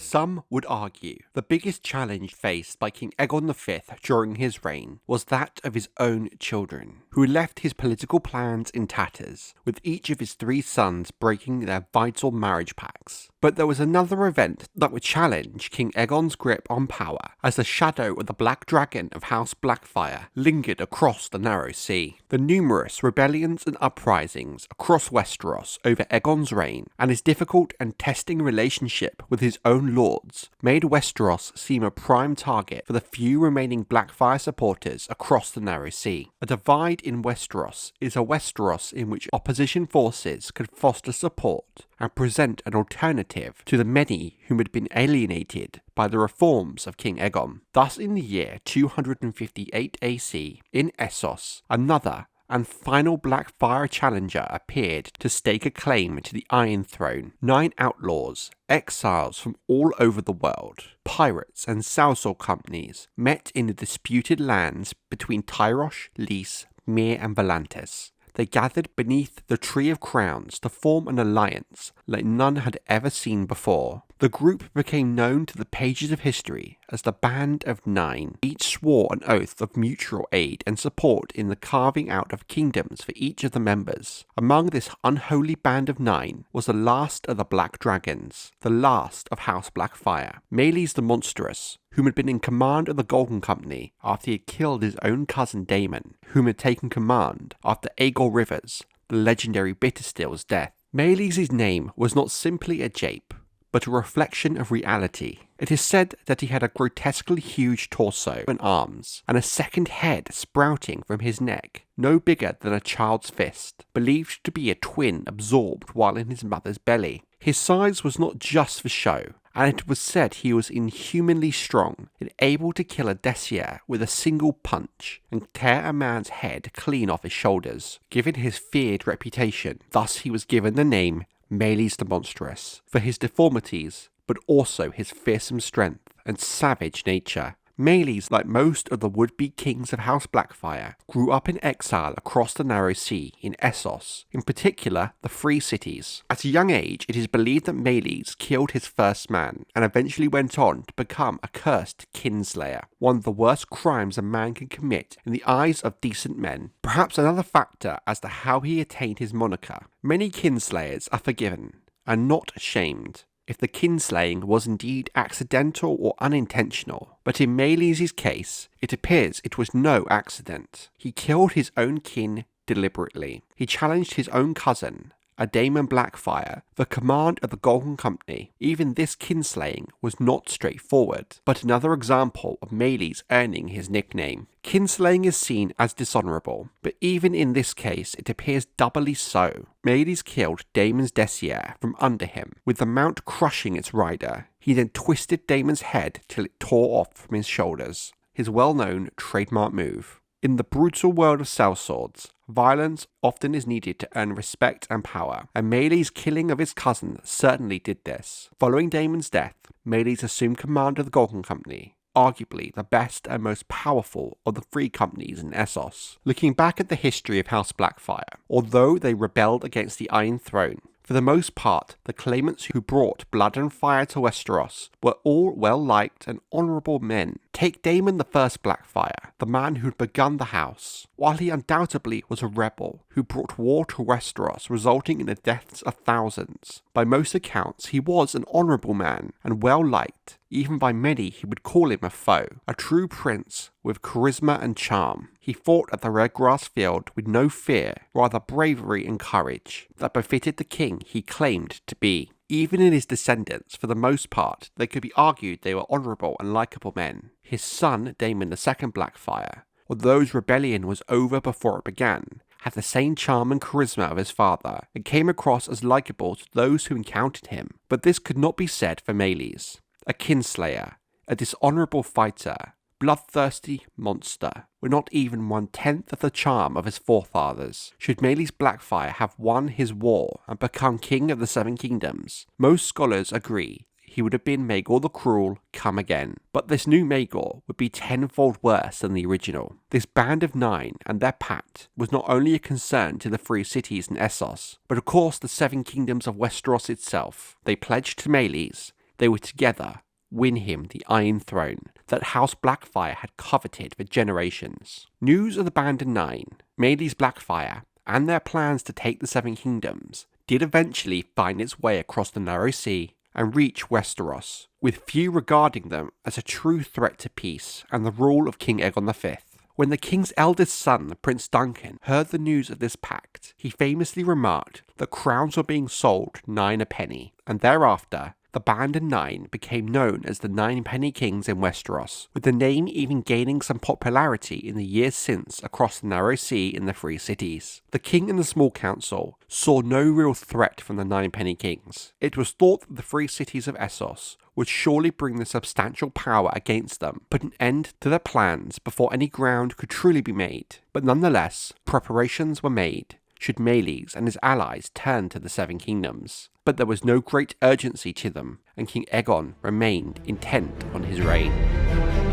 Some would argue the biggest challenge faced by King Aegon V during his reign was that of his own children, who left his political plans in tatters, with each of his 3 sons breaking their vital marriage pacts. But there was another event that would challenge King Aegon's grip on power, as the shadow of the Black Dragon of House Blackfyre lingered across the Narrow Sea. The numerous rebellions and uprisings across Westeros over Aegon's reign, and his difficult and testing relationship with his own lords, made Westeros seem a prime target for the few remaining Blackfyre supporters across the Narrow Sea. A divide in Westeros is a Westeros in which opposition forces could foster support and present an alternative to the many whom had been alienated by the reforms of King Aegon. Thus, in the year 258 AC, in Essos, another and final Blackfyre challenger appeared to stake a claim to the Iron Throne. 9 outlaws, exiles from all over the world, pirates and salsal companies, met in the disputed lands between Tyrosh, Lys, Myr and Volantis. They gathered beneath the Tree of Crowns to form an alliance like none had ever seen before. The group became known to the pages of history as the Band of Nine. Each swore an oath of mutual aid and support in the carving out of kingdoms for each of the members. Among this unholy Band of Nine was the last of the Black Dragons, the last of House Blackfyre, Maelys The Monstrous, whom had been in command of the Golden Company after he had killed his own cousin Daemon, whom had taken command after Aegor Rivers, the legendary Bitterstill's death. Maelys' name was not simply a jape, but a reflection of reality. It is said that he had a grotesquely huge torso and arms, and a second head sprouting from his neck, no bigger than a child's fist, believed to be a twin absorbed while in his mother's belly. His size was not just for show, and it was said he was inhumanly strong and able to kill a dessier with a single punch and tear a man's head clean off his shoulders. Given his feared reputation, thus he was given the name Maelys the Monstrous, for his deformities, but also his fearsome strength and savage nature. Maelys, like most of the would-be kings of House Blackfyre, grew up in exile across the Narrow Sea in Essos, in particular the Free Cities. At a young age, it is believed that Maelys killed his first man, and eventually went on to become a cursed kinslayer, one of the worst crimes a man can commit in the eyes of decent men. Perhaps another factor as to how he attained his moniker. Many kinslayers are forgiven, and not shamed, if the kinslaying was indeed accidental or unintentional, but in Maelys' case, it appears it was no accident. He killed his own kin deliberately. He challenged his own cousin, a Daemon Blackfyre, for command of the Golden Company. Even this kinslaying was not straightforward, but another example of Maelys earning his nickname. Kinslaying is seen as dishonourable, but even in this case it appears doubly so. Maelys killed Daemon's dessier from under him, with the mount crushing its rider. He then twisted Daemon's head till it tore off from his shoulders, his well-known trademark move. In the brutal world of sellswords, violence often is needed to earn respect and power, and Maelys' killing of his cousin certainly did this. Following Daemon's death, Maelys assumed command of the Golden Company, arguably the best and most powerful of the 3 companies in Essos. Looking back at the history of House Blackfyre, although they rebelled against the Iron Throne, for the most part, the claimants who brought blood and fire to Westeros were all well-liked and honourable men. Take Daemon the First Blackfyre, the man who'd begun the house. While he undoubtedly was a rebel who brought war to Westeros, resulting in the deaths of thousands, by most accounts he was an honourable man and well-liked. Even by many he would call him a foe, a true prince with charisma and charm. He fought at the Red Grass Field with no fear, rather bravery and courage, that befitted the king he claimed to be. Even in his descendants, for the most part, they could be argued they were honourable and likeable men. His son, Daemon II Blackfyre, although his rebellion was over before it began, had the same charm and charisma of his father, and came across as likeable to those who encountered him. But this could not be said for Maelys, a kinslayer, a dishonourable fighter, bloodthirsty monster, with not even 1/10 of the charm of his forefathers. Should Maelys Blackfyre have won his war and become king of the 7 kingdoms, most scholars agree he would have been Maegor the Cruel come again. But this new Maegor would be tenfold worse than the original. This Band of 9 and their pact was not only a concern to the 3 cities in Essos, but of course the 7 kingdoms of Westeros itself. They pledged to Maelys they would together win him the Iron Throne that House Blackfyre had coveted for generations. News of the Banded Nine, Maelys Blackfyre, and their plans to take the Seven Kingdoms did eventually find its way across the Narrow Sea and reach Westeros, with few regarding them as a true threat to peace and the rule of King Aegon V. When the king's eldest son, Prince Duncan, heard the news of this pact, he famously remarked that crowns were being sold 9 a penny, and thereafter the Banded Nine became known as the 9 Penny Kings in Westeros, with the name even gaining some popularity in the years since across the Narrow Sea in the Free Cities. The king and the small council saw no real threat from the 9 Penny Kings. It was thought that the Free Cities of Essos would surely bring the substantial power against them, put an end to their plans before any ground could truly be made. But nonetheless, preparations were made should Maelys and his allies turn to the Seven Kingdoms. But there was no great urgency to them, and King Aegon remained intent on his reign.